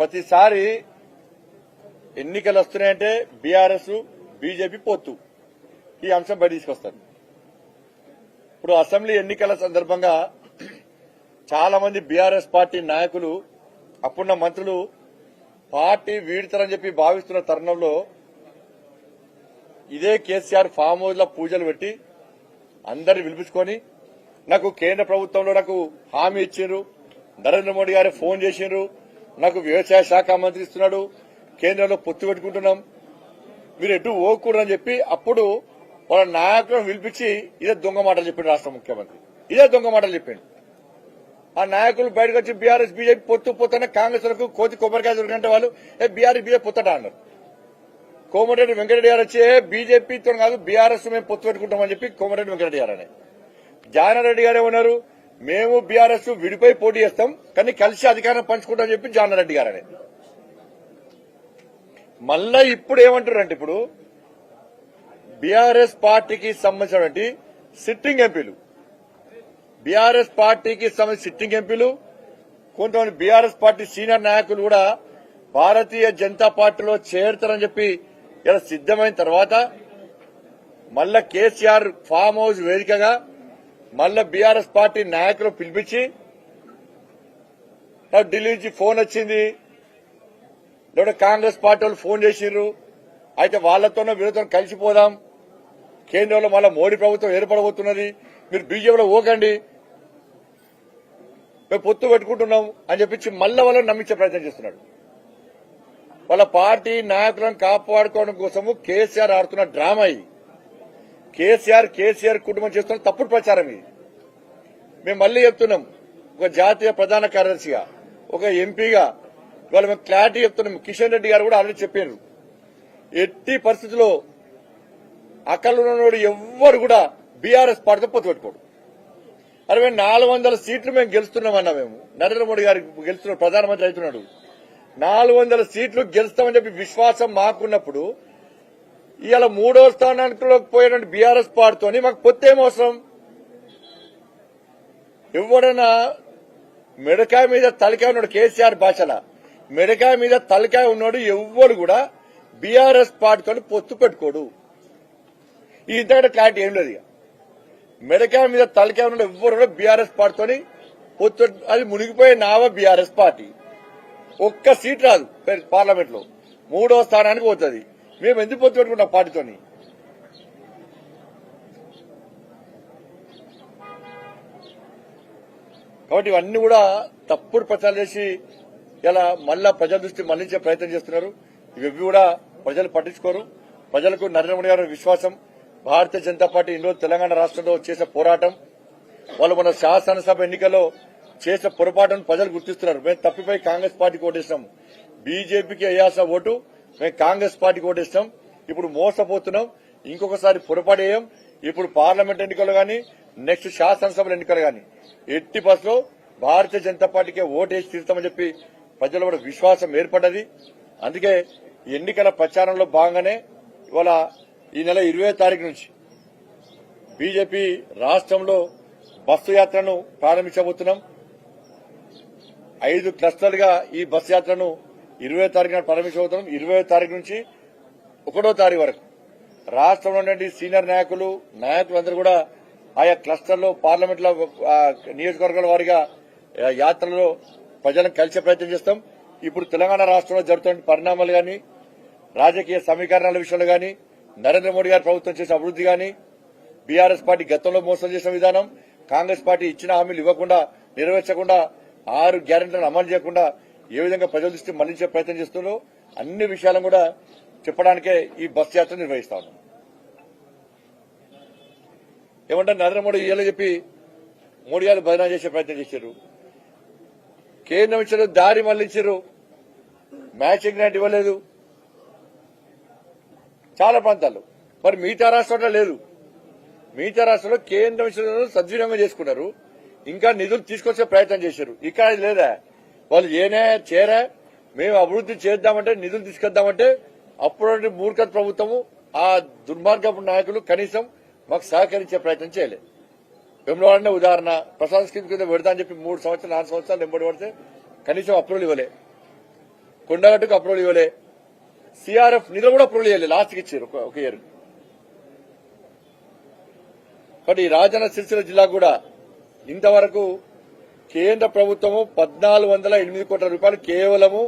ప్రతిసారి ఎన్నికలు వస్తున్నాయంటే బీఆర్ఎస్ బీజేపీ పొత్తు ఈ అంశం బయట తీసుకొస్తారు. ఇప్పుడు అసెంబ్లీ ఎన్నికల సందర్భంగా చాలా మంది బీఆర్ఎస్ పార్టీ నాయకులు అప్పుడున్న మంత్రులు పార్టీ వీడతారని చెప్పి భావిస్తున్న తరుణంలో ఇదే కేసీఆర్ ఫామ్ హౌస్ లో పూజలు పెట్టి అందరిని పిలిపించుకొని నాకు కేంద్ర ప్రభుత్వంలో నాకు హామీ ఇచ్చిండ్రు, నరేంద్ర మోడీ గారు ఫోన్ చేసిండ్రు, నాకు వ్యవసాయ శాఖ మంత్రి ఇస్తున్నాడు, కేంద్రంలో పొత్తు పెట్టుకుంటున్నాం, మీరు ఎటు ఓకూడదని చెప్పి అప్పుడు వాళ్ళ నాయకులను పిలిపించి ఇదే దొంగ మాటలు చెప్పిండు రాష్ట్ర ముఖ్యమంత్రి. ఇదే దొంగ మాటలు చెప్పిండు. ఆ నాయకులు బయటకు వచ్చి బీఆర్ఎస్ బీజేపీ పొత్తు పొత్తన కాంగ్రెస్ వరకు కోతి కొబ్బరికాయ దొరికంటే వాళ్ళు బీఆర్ఎస్ బీజేపీ పొత్తట అన్నారు. కోమటిరెడ్డి వెంకటరెడ్డి గారు వచ్చి బీజేపీతో కాదు బీఆర్ఎస్ మేము పొత్తు పెట్టుకుంటామని చెప్పి కోమటిరెడ్డి వెంకటరెడ్డి గారు అనే జానారెడ్డి గారు ఏమన్నారు, మేము బీఆర్ఎస్ విడిపోయి పోటీ చేస్తాం కానీ కలిసి అధికారం పంచుకుంటామని చెప్పి జానారెడ్డి గారు అనే. మళ్ళా ఇప్పుడు ఏమంటారంటే ఇప్పుడు బీఆర్ఎస్ పార్టీకి సంబంధించినటువంటి సిట్టింగ్ ఎంపీలు బీఆర్ఎస్ పార్టీకి సంబంధించిన సిట్టింగ్ ఎంపీలు కొంతమంది బీఆర్ఎస్ పార్టీ సీనియర్ నాయకులు కూడా భారతీయ జనతా పార్టీలో చేరుతారని చెప్పి ఇలా సిద్దమైన తర్వాత మళ్ళా కేసీఆర్ ఫామ్ హౌస్ వేదికగా మళ్ళా బీఆర్ఎస్ పార్టీ నాయకులు పిలిపించి ఢిల్లీ నుంచి ఫోన్ వచ్చింది, లేదా కాంగ్రెస్ పార్టీ వాళ్ళు ఫోన్ చేసిర్రు, అయితే వాళ్లతోనో వీళ్ళతో కలిసిపోదాం, కేంద్రంలో మళ్ళా మోడీ ప్రభుత్వం ఏర్పడబోతున్నది, మీరు బీజేపీలో ఓకండి, మేము పొత్తు పెట్టుకుంటున్నాం అని చెప్పించి మళ్ళా వాళ్ళని నమ్మించే ప్రయత్నం చేస్తున్నాడు. వాళ్ళ పార్టీ నాయకులను కాపాడుకోవడం కోసము కేసీఆర్ ఆడుతున్న డ్రామా ఇది. కేసీఆర్ కుటుంబం చేస్తున్న తప్పుడు ప్రచారం ఇది. మేము మళ్లీ చెప్తున్నాం, ఒక జాతీయ ప్రధాన కార్యదర్శిగా ఒక ఎంపీగా ఇవాళ మేము క్లారిటీ చెప్తున్నాం. కిషన్ రెడ్డి గారు కూడా ఆల్రెడీ చెప్పారు, ఎట్టి పరిస్థితుల్లో అక్కడున్నోడు ఎవ్వరు కూడా బీఆర్ఎస్ పార్టీతో పొత్తు పెట్టుకోడు. 400 సీట్లు మేము గెలుస్తున్నామన్నా, మేము నరేంద్ర మోడీ గారికి గెలుస్తున్నాడు, ప్రధానమంత్రి అవుతున్నాడు, 400 సీట్లు గెలుస్తామని చెప్పి విశ్వాసం మాకున్నప్పుడు ఇవాళ 3వ స్థానానికి పోయినటువంటి బీఆర్ఎస్ పార్టీతోని మాకు పొత్తేం అవసరం? ఎవడైనా మెడకాయ మీద తలకాయ ఉన్నాడు, కేసీఆర్ భాషల మెడకాయ మీద తలకాయ ఉన్నాడు ఎవ్వడు కూడా బీఆర్ఎస్ పార్టీతో పొత్తు పెట్టుకోడు. ఈ ఇంతకంటే క్లారిటీ ఏం లేదు. మెడకాయ మీద తలకాయ ఉన్నాడు ఎవ్వరు కూడా బీఆర్ఎస్ పార్టీతోని పొత్తు, అది మునిగిపోయే నావా బీఆర్ఎస్ పార్టీ. ఒక్క సీట్ రాదు పార్లమెంట్ లో, 3వ స్థానానికి పోతుంది. మేము ఎందుకు పొత్తు పెట్టుకుంటాం పార్టీతోని? కాబట్టి ఇవన్నీ కూడా తప్పుడు ప్రచారం చేసి ఇలా మళ్ళా ప్రజల దృష్టి మళ్లించే ప్రయత్నం చేస్తున్నారు. ఇవి కూడా ప్రజలు పట్టించుకోరు. ప్రజలకు నరేంద్ర మోడీ గారి విశ్వాసం, భారతీయ జనతా పార్టీ ఇందులో తెలంగాణ రాష్ట్రంలో చేసే పోరాటం, వాళ్ళు మన శాసనసభ ఎన్నికల్లో చేసిన పొరపాటును ప్రజలు గుర్తిస్తున్నారు. మేము తప్పిపోయి కాంగ్రెస్ పార్టీకి ఓటేసినాం, బీజేపీకి వేయాల్సిన ఓటు మేము కాంగ్రెస్ పార్టీకి ఓటేసినాం, ఇప్పుడు మోసపోతున్నాం, ఇంకొకసారి పొరపాటు వేయం. ఇప్పుడు పార్లమెంట్ ఎన్నికలు గాని నెక్స్ట్ శాసనసభల ఎన్నికలు గాని ఎట్టి బస్సులో భారతీయ జనతా పార్టీకి ఓటేసి తీరుతామని చెప్పి ప్రజల్లో కూడా విశ్వాసం ఏర్పడ్డది. అందుకే ఎన్నికల ప్రచారంలో భాగంగానే ఇవాళ ఈ నెల 20వ తారీఖు నుంచి బీజేపీ రాష్ట్రంలో బస్సు యాత్రను ప్రారంభించబోతున్నాం. 5 క్లస్టర్లుగా ఈ బస్సు యాత్రను 20వ తారీఖున ప్రారంభించబోతున్నాం. 20వ తారీఖు నుంచి 1వ తారీఖు వరకు రాష్ట్రంలో ఉన్నటువంటి సీనియర్ నాయకులందరూ కూడా ఆయా క్లస్టర్లో పార్లమెంట్ లో నియోజకవర్గాల వారీగా యాత్రలో ప్రజలను కలిసే ప్రయత్నం చేస్తాం. ఇప్పుడు తెలంగాణ రాష్ట్రంలో జరుగుతున్న పరిణామాలు గాని, రాజకీయ సమీకరణాల విషయంలో గాని, నరేంద్ర మోడీ గారి ప్రభుత్వం చేసిన అభివృద్ది గాని, బీఆర్ఎస్ పార్టీ గతంలో మోసం చేసిన విధానం, కాంగ్రెస్ పార్టీ ఇచ్చిన హామీలు ఇవ్వకుండా నెరవేర్చకుండా 6 గ్యారెంటీలను అమలు చేయకుండా ఏ విధంగా ప్రజల దృష్టి మళ్లించే ప్రయత్నం చేస్తున్నారో అన్ని విషయాలను కూడా చెప్పడానికే ఈ బస్ యాత్ర నిర్వహిస్తా ఉన్నాం. ఏమంటారు, నరేంద్ర మోడీ ఇలా చెప్పి మోడీ గారు బదనాం చేసే ప్రయత్నం చేశారు, కేంద్రం ఇచ్చారు, దారి మళ్లించారు, మ్యాచింగ్ గ్రాంట్ ఇవ్వలేదు చాలా ప్రాంతాల్లో. మరి మిగతా రాష్ట్రంలో లేదు. మిగతా రాష్ట్రంలో కేంద్రం ఇచ్చిన సద్వినియోగం చేసుకున్నారు, ఇంకా నిధులు తీసుకొచ్చే ప్రయత్నం చేశారు. ఇక్కడ లేదా, వాళ్ళు చేరా మేము అభివృద్ది చేద్దామంటే నిధులు తీసుకొద్దామంటే అప్పుడు మూర్ఖ ప్రభుత్వము ఆ దుర్మార్గపు నాయకులు కనీసం మాకు సహకరించే ప్రయత్నం చేయలేదు. వెంబడి ఉదాహరణ, ప్రసాద్ స్కీమ్ కింద పెడతా అని చెప్పి 3 సంవత్సరాలు 4 సంవత్సరాలు వెంబడి పడితే కనీసం అప్రూవల్ ఇవ్వలే. కొండగట్టుకు అప్రూవల్ ఇవ్వలే, సిఆర్ఎఫ్ నిధులు కూడా అప్రూవల్ ఇవ్వలేదు, లాస్ట్కి ఇచ్చారు ఒక ఇయర్. కాబట్టి ఈ రాజన్న సిరిసిల్ల జిల్లా కూడా ఇంతవరకు కేంద్ర ప్రభుత్వము 1408 కోట్ల రూపాయలు కేవలము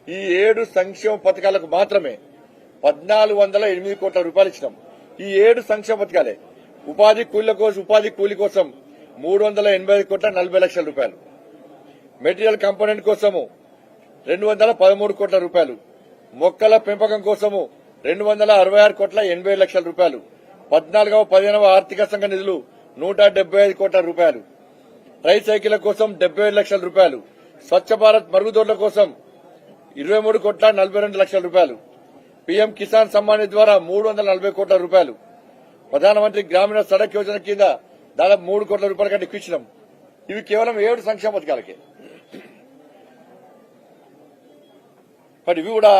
ఈ 7 సంక్షేమ పథకాలకు మాత్రమే 1408 కోట్ల రూపాయలు ఇచ్చినాం. ఈ 7 సంక్షేమ పథకాలే. ఉపాధి కూలీ కోసం 385 కోట్ల 40 లక్షల రూపాయలు, మెటీరియల్ కంపోనెంట్ కోసము 213 కోట్ల రూపాయలు, మొక్కల పెంపకం కోసము 266 కోట్ల 80 లక్షల రూపాయలు, 14వ 15వ ఆర్థిక సంఘ నిధులు 175 కోట్ల రూపాయలు, ట్రైసైకిళ్ల కోసం 75 లక్షల రూపాయలు, స్వచ్ఛ భారత్ మరుగుదొడ్ల కోసం 23 కోట్ల 42 లక్షల రూపాయలు, పీఎం కిసాన్ సమ్మాన్ నిధి ద్వారా 340 కోట్ల రూపాయలు, ప్రధానమంత్రి గ్రామీణ సడక్ యోజన కింద దాదాపు 3 కోట్ల రూపాయల కంటే ఎక్కువ ఇచ్చినాం. ఇవి కేవలం 7 సంక్షేమ పథకాలకే. బట్ ఇవి కూడా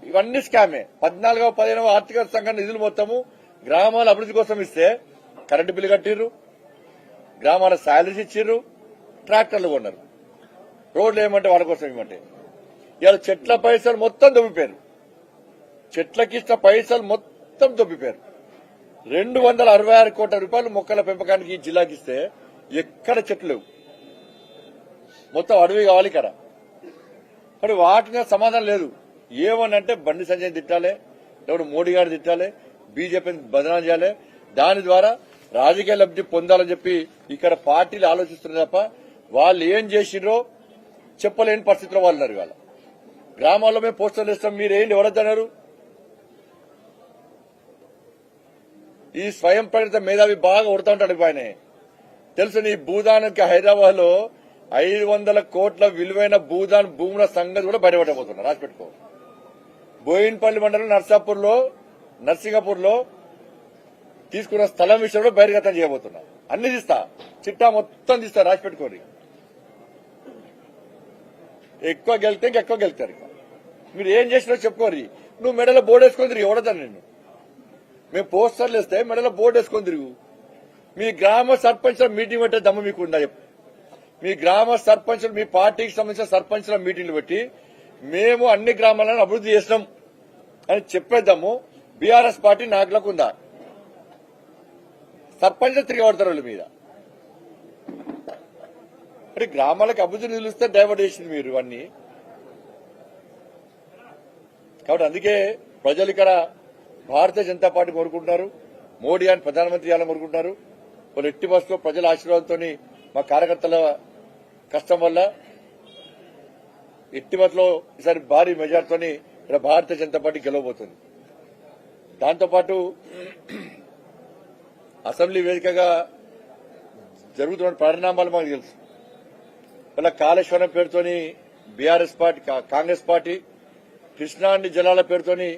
ఇవన్నీ స్కామే. 14వ 15వ ఆర్థిక సంఘ నిధులు మొత్తము గ్రామాల అభివృద్ధి కోసం ఇస్తే కరెంటు బిల్లు కట్టిర్రు, గ్రామాల శాలరీస్ ఇచ్చిర్రు, ట్రాక్టర్లు కొన్నారు, రోడ్లు ఏమంటే వాళ్ళ కోసం ఇవ్వమంటే. ఇవాళ చెట్ల పైసలు మొత్తం దొబ్బిపోయారు, చెట్లకిచ్చిన పైసలు మొత్తం దొబ్బిపోయారు. 266 కోట్ల రూపాయలు మొక్కల పెంపకానికి ఈ జిల్లాకి ఇస్తే ఎక్కడ చెట్లు లేవు, మొత్తం అడవి కావాలి ఇక్కడ. కానీ వాటిని సమాధానం లేదు. ఏమనంటే బండి సంజయ్ తిట్టాలి, లేకపోతే మోడీ గారు తిట్టాలి, బీజేపీని బదనాం చేయాలి, దాని ద్వారా రాజకీయ లబ్ధి పొందాలని చెప్పి ఇక్కడ పార్టీలు ఆలోచిస్తున్నారు తప్ప వాళ్ళు ఏం చేసిరో చెప్పలేని పరిస్థితిలో వాళ్ళు ఉన్నారు. ఇవాళ గ్రామాల్లో మేము పోస్టర్లు ఇస్తాం, మీరేంటి ఎవరొద్దన్నారు? ఈ స్వయం ప్రేరిత మేధావి బాగా ఉడతా ఉంటాడు. ఆయన తెలుసు, నీ భూదానికి హైదరాబాద్ లో 500 కోట్ల విలువైన భూదాన్ భూముల సంగతి కూడా బయటపడబోతున్నారు. రాసిపెట్టుకో. బోయిన్పల్లి మండలం నర్సింగపూర్ లో తీసుకున్న స్థలం విషయంలో బహిర్గతం చేయబోతున్నా. అన్ని తీస్తా, చిట్టా మొత్తం తీస్తా, రాసిపెట్టుకోండి. ఎక్కువ గెలితే ఇంకెక్కువ గెలుతారు. మీరు ఏం చేసినా చెప్పుకోరు. నువ్వు మెడలో బోర్డు వేసుకొని తిరిగి ఎవడతాను నిన్ను. మేము పోస్టర్లు వేస్తే మెడలో బోర్డు వేసుకొని తిరుగు. మీ గ్రామ సర్పంచ్ల మీటింగ్ పెట్టే దమ్ము మీకు ఉందా? మీ గ్రామ సర్పంచులు, మీ పార్టీకి సంబంధించిన సర్పంచ్ల మీటింగ్లు పెట్టి మేము అన్ని గ్రామాలను అభివృద్ధి చేసినాం అని చెప్పేద్దాము బీఆర్ఎస్ పార్టీ నాయకులకు ఉందా? సర్పంచ్లు తిరిగి పడతారు వాళ్ళ మీద. మరి గ్రామాలకు అభివృద్ధి నిలుస్తే డైవర్ట్ చేసింది మీరు అన్ని. కాబట్టి అందుకే ప్రజలు ఇక్కడ భారతీయ జనతా పార్టీ కోరుకుంటున్నారు, మోడీ అని ప్రధానమంత్రి చేయాలని కోరుకుంటున్నారు. వాళ్ళు ఎట్టి బస్సులో ప్రజల ఆశీర్వాదంతో, మా కార్యకర్తల కష్టం వల్ల ఎట్టి బస్సులో ఈసారి భారీ మెజార్టీతో ఇక్కడ భారతీయ జనతా పార్టీ గెలవబోతుంది. దాంతోపాటు అసెంబ్లీ వేదికగా జరుగుతున్న పరిణామాలు మాకు తెలుసు. వాళ్ళ కాళేశ్వరం పేరుతోని బీఆర్ఎస్ పార్టీ, కాంగ్రెస్ పార్టీ, కృష్ణాండి జలాల పేరుతోని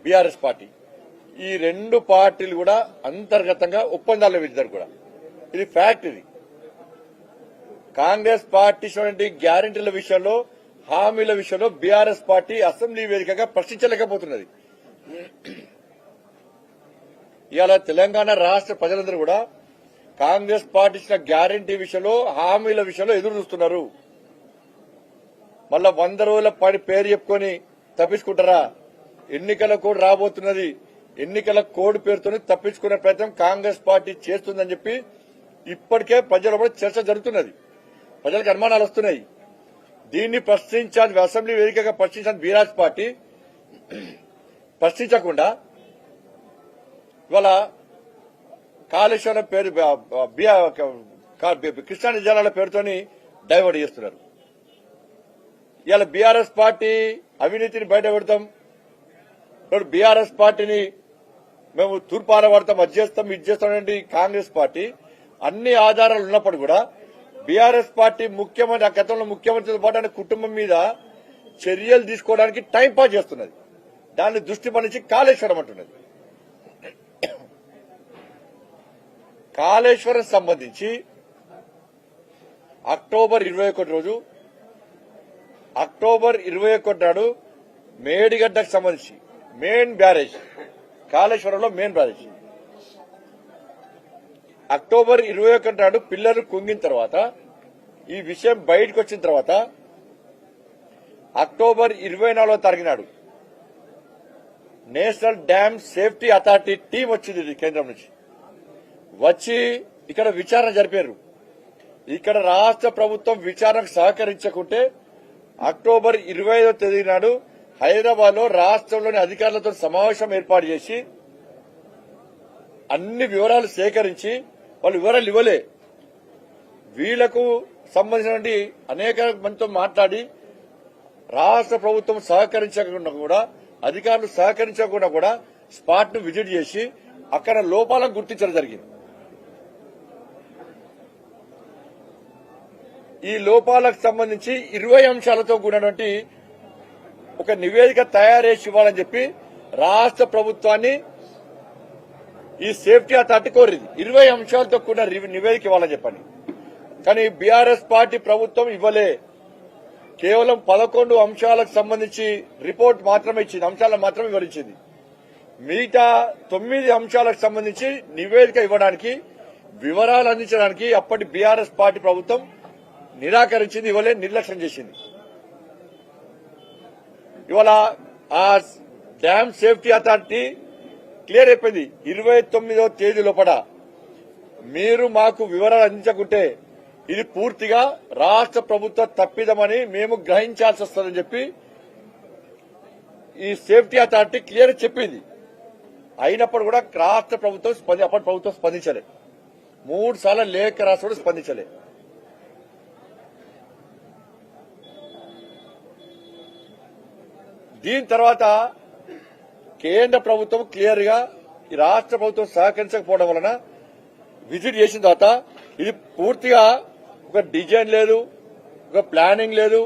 బీఆర్ఎస్ పార్టీ, ఈ 2 పార్టీలు కూడా అంతర్గతంగా ఒప్పందాలు ఇద్దరు కూడా. ఇది ఫ్యాక్ట్. ఇది కాంగ్రెస్ పార్టీ గ్యారంటీల విషయంలో, హామీల విషయంలో బీఆర్ఎస్ పార్టీ అసెంబ్లీ వేదికగా ప్రశ్నించలేకపోతున్నది. ఇవాళ తెలంగాణ రాష్ట్ర ప్రజలందరూ కూడా కాంగ్రెస్ పార్టీ ఇచ్చిన గ్యారంటీ విషయంలో, హామీల విషయంలో ఎదురు చూస్తున్నారు. మళ్ళా 100 రోజుల పేరు చెప్పుకొని తప్పించుకుంటారా? ఎన్నికల కోడ్ రాబోతున్నది, ఎన్నికల కోడ్ పేరుతో తప్పించుకునే ప్రయత్నం కాంగ్రెస్ పార్టీ చేస్తుందని చెప్పి ఇప్పటికే ప్రజల చర్చ జరుగుతున్నది. ప్రజలకు అనుమానాలు వస్తున్నాయి. దీన్ని ప్రశ్నించాలి, అసెంబ్లీ వేదికగా ప్రశ్నించాలి బీఆర్ఎస్ పార్టీ. ప్రశ్నించకుండా ఇవాళ కాళేశ్వరం పేరు, కృష్ణా జలాల పేరుతోని డైవర్ట్ చేస్తున్నారు. ఇవాళ బీఆర్ఎస్ పార్టీ అవినీతిని బయట పెడతాం, బీఆర్ఎస్ పార్టీని మేము తూర్పాల పడతాం, అది చేస్తాం, ఇది చేస్తామండి కాంగ్రెస్ పార్టీ. అన్ని ఆధారాలు ఉన్నప్పుడు కూడా బీఆర్ఎస్ పార్టీ ముఖ్యమంత్రి, గతంలో ముఖ్యమంత్రితో పాటు ఆయన కుటుంబం మీద చర్యలు తీసుకోవడానికి టైం పాస్ చేస్తున్నది. దాన్ని దృష్టి మళ్లించి కాళేశ్వరం అంటున్నది. కాళేశ్వరం సంబంధించి అక్టోబర్ 21 రోజు, అక్టోబర్ 21 నాడు మేడిగడ్డకు సంబంధించి మెయిన్ బ్యారేజ్, కాళేశ్వరంలో మెయిన్ బ్యారేజ్, అక్టోబర్ 21 నాడు పిల్లలు కుంగిన తర్వాత, ఈ విషయం బయటకు వచ్చిన తర్వాత అక్టోబర్ 24వ తారీఖు నాడు national dam safety authority team వచ్చింది కేంద్రం నుంచి వచ్చి ఇక్కడ విచారణ జరిపారు. ఇక్కడ రాష్ట్ర ప్రభుత్వం విచారణకు సహకరించకుంటే అక్టోబర్ 25వ తేదీ నాడు హైదరాబాద్ లో రాష్ట్రంలోని అధికారులతో సమావేశం ఏర్పాటు చేసి అన్ని వివరాలు సేకరించి వాళ్ళు వివరాలు ఇవ్వలే. వీళ్లకు సంబంధించిన అనేక మందితో మాట్లాడి రాష్ట్ర ప్రభుత్వం సహకరించకుండా కూడా అధికారులు సహకరించకుండా కూడా స్పాట్ ను విజిట్ చేసి అక్కడ లోపాలను గుర్తించడం జరిగింది. ఈ లోపాలకు సంబంధించి 20 అంశాలతో కూడినటువంటి ఒక నివేదిక తయారు చేసి ఇవ్వాలని చెప్పి రాష్ట్ర ప్రభుత్వాన్ని ఈ సేఫ్టీ అథారిటీ కోరింది. 20 అంశాలతో కూడిన నివేదిక ఇవ్వాలని చెప్పని. కానీ బీఆర్ఎస్ పార్టీ ప్రభుత్వం ఇవ్వలే. కేవలం 11 అంశాలకు సంబంధించి రిపోర్ట్ మాత్రమే ఇచ్చింది, అంశాలను మాత్రమే వివరించింది. మిగతా 9 అంశాలకు సంబంధించి నివేదిక ఇవ్వడానికి, వివరాలు అందించడానికి అప్పటి బీఆర్ఎస్ పార్టీ ప్రభుత్వం నిరాకరించింది, ఇవ్వలే, నిర్లక్ష్యం చేసింది. ఇవాళ ఆ డ్యామ్ సేఫ్టీ అథారిటీ క్లియర్ అయిపోయింది. 29వ తేదీ లోపల మీరు మాకు వివరాలు అందించకుంటే ఇది పూర్తిగా రాష్ట్ర ప్రభుత్వ తప్పిదమని మేము గ్రహించాల్సి వస్తుందని చెప్పి ఈ సేఫ్టీ అథారిటీ క్లియర్ చెప్పింది. అయినప్పుడు కూడా రాష్ట్ర ప్రభుత్వం అప్పటి ప్రభుత్వం స్పందించలే. 3 సార్లు లేఖ రాష్ట్రం స్పందించలే. దీని తర్వాత కేంద్ర ప్రభుత్వం క్లియర్ గా ఈ రాష్ట్ర ప్రభుత్వం సహకరించకపోవడం వలన విజిట్ చేసిన తర్వాత ఇది పూర్తిగా ఒక డిజైన్ లేదు, ఒక ప్లానింగ్ లేదు,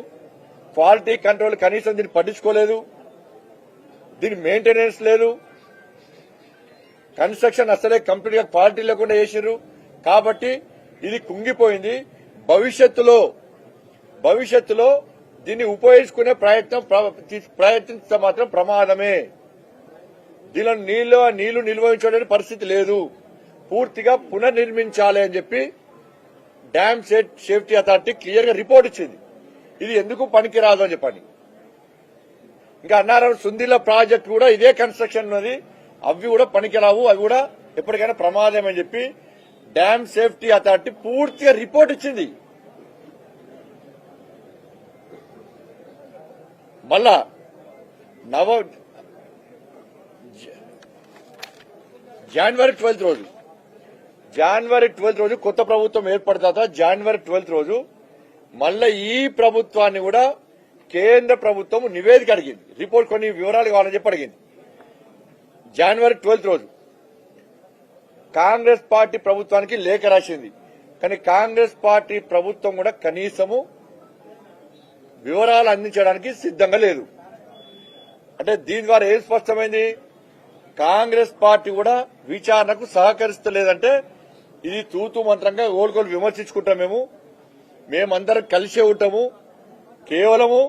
క్వాలిటీ కంట్రోల్ కనీసం దీన్ని పట్టించుకోలేదు, దీని మెయింటెనెన్స్ లేదు, కన్స్ట్రక్షన్ అసలే కంప్లీట్ గా క్వాలిటీ లేకుండా చేసిర్రు. కాబట్టి ఇది కుంగిపోయింది. భవిష్యత్తులో దీన్ని ఉపయోగించుకునే ప్రయత్నించడం మాత్రం ప్రమాదమే. దీనిలో నీళ్లు నిల్వ ఉంచే పరిస్థితి లేదు. పూర్తిగా పునర్నిర్మించాలి అని చెప్పి డ్యామ్ సేఫ్టీ అథారిటీ క్లియర్ గా రిపోర్ట్ ఇచ్చింది. ఇది ఎందుకు పనికిరాదు అని చెప్పని. ఇంకా అన్నారం సుందిల్ల ప్రాజెక్ట్ కూడా ఇదే కన్స్ట్రక్షన్ ఉన్నది, అవి కూడా పనికిరావు, అవి కూడా ఎప్పటికైనా ప్రమాదం అని చెప్పి డ్యామ్ సేఫ్టీ అథారిటీ పూర్తిగా రిపోర్ట్ ఇచ్చింది. మళ్ళా జనవరి 12 రోజు కొత్త ప్రభుత్వం ఏర్పడతా జనవరి 12 రోజు మళ్ళా ఈ ప్రభుత్వాన్ని కూడా కేంద్ర ప్రభుత్వం నివేదిక అడిగింది, రిపోర్ట్ కొన్ని వివరాలు కావాలని చెప్పి అడిగింది. జనవరి 12 రోజు కాంగ్రెస్ పార్టీ ప్రభుత్వానికి లేఖ రాసింది. కానీ కాంగ్రెస్ పార్టీ ప్రభుత్వం కూడా కనీసము వివరాలు అందించడానికి సిద్ధంగా లేదు. అంటే దీని ద్వారా ఏం స్పష్టమైంది? కాంగ్రెస్ పార్టీ కూడా విచారణకు సహకరిస్తలేదంటే ఇది తూతూ మంత్రంగా ఓల్గోలు విమర్శించుకుంటాం. మేమందరం కలిసే ఉంటాము, కేవలము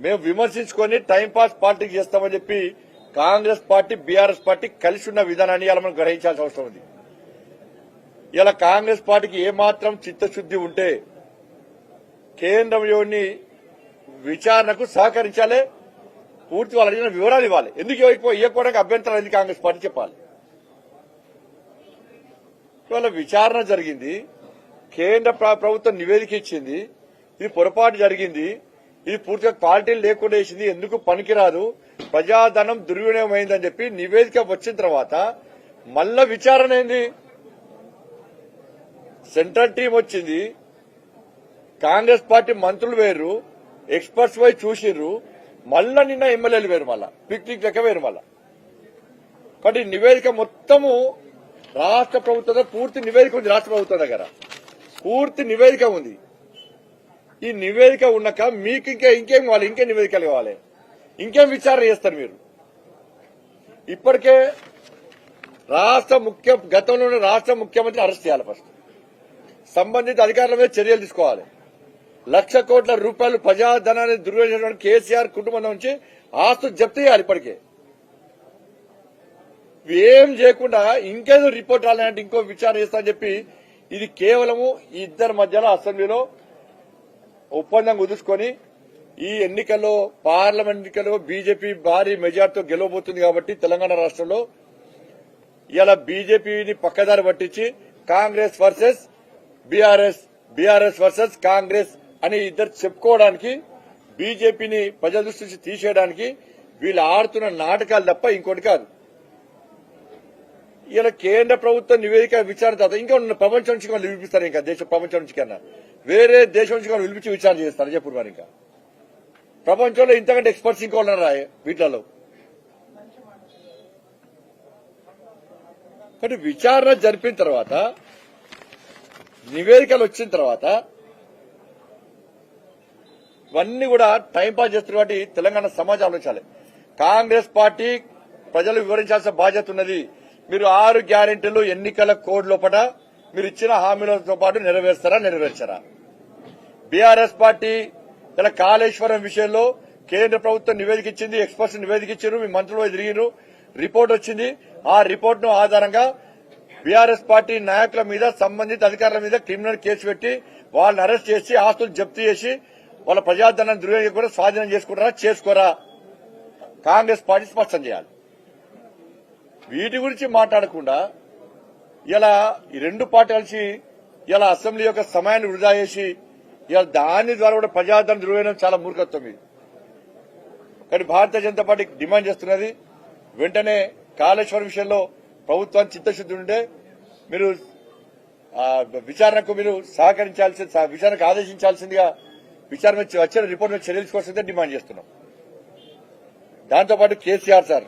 మేము విమర్శించుకొని టైంపాస్ పార్టీకి చేస్తామని చెప్పి కాంగ్రెస్ పార్టీ బీఆర్ఎస్ పార్టీ కలిసి ఉన్న విధానాన్ని ఇలా మనం గ్రహించాల్సిన అవసరం ఉంది. ఇలా కాంగ్రెస్ పార్టీకి ఏమాత్రం చిత్తశుద్ది ఉంటే కేంద్రంలోని విచారణకు సహకరించాలి, పూర్తి వాళ్ళు అడిగిన వివరాలు ఇవ్వాలి. ఎందుకు ఇవ్వకపోవడానికి అభ్యంతరం ఎందుకు కాంగ్రెస్ పార్టీ చెప్పాలి. ఇవాళ విచారణ జరిగింది, కేంద్ర ప్రభుత్వం నివేదిక ఇచ్చింది, ఇది పొరపాటు జరిగింది, ఇది పూర్తిగా క్వాలిటీ లేకుండా వేసింది, ఎందుకు పనికిరాదు, ప్రజాధనం దుర్వినియోగమైందని చెప్పి నివేదిక వచ్చిన తర్వాత మళ్ళా విచారణ అయింది. సెంట్రల్ టీం వచ్చింది, కాంగ్రెస్ పార్టీ మంత్రులు వేరు, ఎక్స్పర్ట్స్ పోయి చూసిర్రు, మళ్ళా నిన్న ఎమ్మెల్యేలు వేరు, మళ్ళా పిక్నిక్ లెక్క వేరు. మళ్ళా కాబట్టి నివేదిక మొత్తము రాష్ట్ర ప్రభుత్వం పూర్తి నివేదిక ఉంది, రాష్ట్ర ప్రభుత్వం దగ్గర పూర్తి నివేదిక ఉంది. ఈ నివేదిక ఉన్నాక మీకు ఇంకేం కావాలి, ఇంకేం నివేదికలు కావాలి, ఇంకేం విచారణ చేస్తారు మీరు? ఇప్పటికే గతంలోనే రాష్ట్ర ముఖ్యమంత్రి అరెస్ట్ చేయాలి, ఫస్ట్ సంబంధిత అధికారుల మీద చర్యలు తీసుకోవాలి. 1,00,000 కోట్ల రూపాయలు ప్రజాధనాన్ని దుర్వినియోగం కేసీఆర్ కుటుంబం నుంచి ఆస్తులు జప్తు చేయాలి. ఇప్పటికే ఏం చేయకుండా ఇంకేదో రిపోర్ట్ రాలంటే ఇంకో విచారణ చేస్తా అని చెప్పి ఇది కేవలము ఇద్దరి మధ్యలో అసెంబ్లీలో ఒప్పందం కుదుర్చుకొని ఈ ఎన్నికల్లో పార్లమెంట్ ఎన్నికల్లో బీజేపీ భారీ మెజార్టీతో గెలవబోతుంది కాబట్టి తెలంగాణ రాష్ట్రంలో ఇలా బీజేపీని పక్కదారి పట్టించి Congress versus BRS versus Congress అని ఇద్దరు చెప్పుకోవడానికి బీజేపీని ప్రజల దృష్టి నుంచి తీసేయడానికి వీళ్ళు ఆడుతున్న నాటకాలు తప్ప ఇంకోటి కాదు. ఇలా కేంద్ర ప్రభుత్వం నివేదిక విచారణ తర్వాత ఇంకా ప్రపంచం నుంచి వాళ్ళు పిలిపిస్తారు. ఇంకా ప్రపంచం నుంచి కన్నా వేరే దేశం నుంచి వాళ్ళు పిలిపించి విచారణ చేస్తారు. చెప్పు మరి ఇంకా ప్రపంచంలో ఇంతకంటే ఎక్స్పర్ట్స్ ఇంకా ఉన్నారా వీటిలో? కాబట్టి విచారణ జరిపిన తర్వాత నివేదికలు వచ్చిన తర్వాత ఇవన్నీ కూడా టైంపాస్ చేస్తున్నారు. కాబట్టి తెలంగాణ సమాజం ఆలోచించాలి. కాంగ్రెస్ పార్టీ ప్రజలు వివరించాల్సిన బాధ్యత ఉన్నది. మీరు 6 గ్యారెంటీలు ఎన్నికల కోడ్ లోపల మీరు ఇచ్చిన హామీలతో పాటు నెరవేర్చారా? బీఆర్ఎస్ పార్టీ ఇలా కాళేశ్వరం విషయంలో కేంద్ర ప్రభుత్వం నివేదిక ఇచ్చింది, ఎక్స్పర్ట్స్ నివేదిక ఇచ్చారు, మీ మంత్రులు తిరిగిరు, రిపోర్ట్ వచ్చింది. ఆ రిపోర్ట్ ను ఆధారంగా బీఆర్ఎస్ పార్టీ నాయకుల మీద సంబంధిత అధికారుల మీద క్రిమినల్ కేసు పెట్టి వాళ్ళని అరెస్ట్ చేసి ఆస్తులు జప్తు చేసి వాళ్ళ ప్రజాధనాన్ని దుర్వినియోగం కూడా స్వాధీనం చేసుకోరా? కాంగ్రెస్ పార్టీ స్పష్టం చేయాలి. వీటి గురించి మాట్లాడకుండా ఇలా ఈ రెండు పార్టీలు కలిసి ఇలా అసెంబ్లీ యొక్క సమయాన్ని వృధా చేసి ఇలా దాని ద్వారా కూడా ప్రజాధనం దుర్వినియోగం చాలా మూర్ఖత్వం ఇది. కానీ భారతీయ జనతా పార్టీ డిమాండ్ చేస్తున్నది వెంటనే కాళేశ్వరం విషయంలో ప్రభుత్వానికి చిత్తశుద్ది ఉంటే మీరు విచారణకు మీరు విచారణకు ఆదేశించాల్సిందిగా విచారణ వచ్చిన రిపోర్ట్ మీద చర్యలు తీసుకోవాల్సిందే డిమాండ్ చేస్తున్నాం. దాంతోపాటు కేసీఆర్ సార్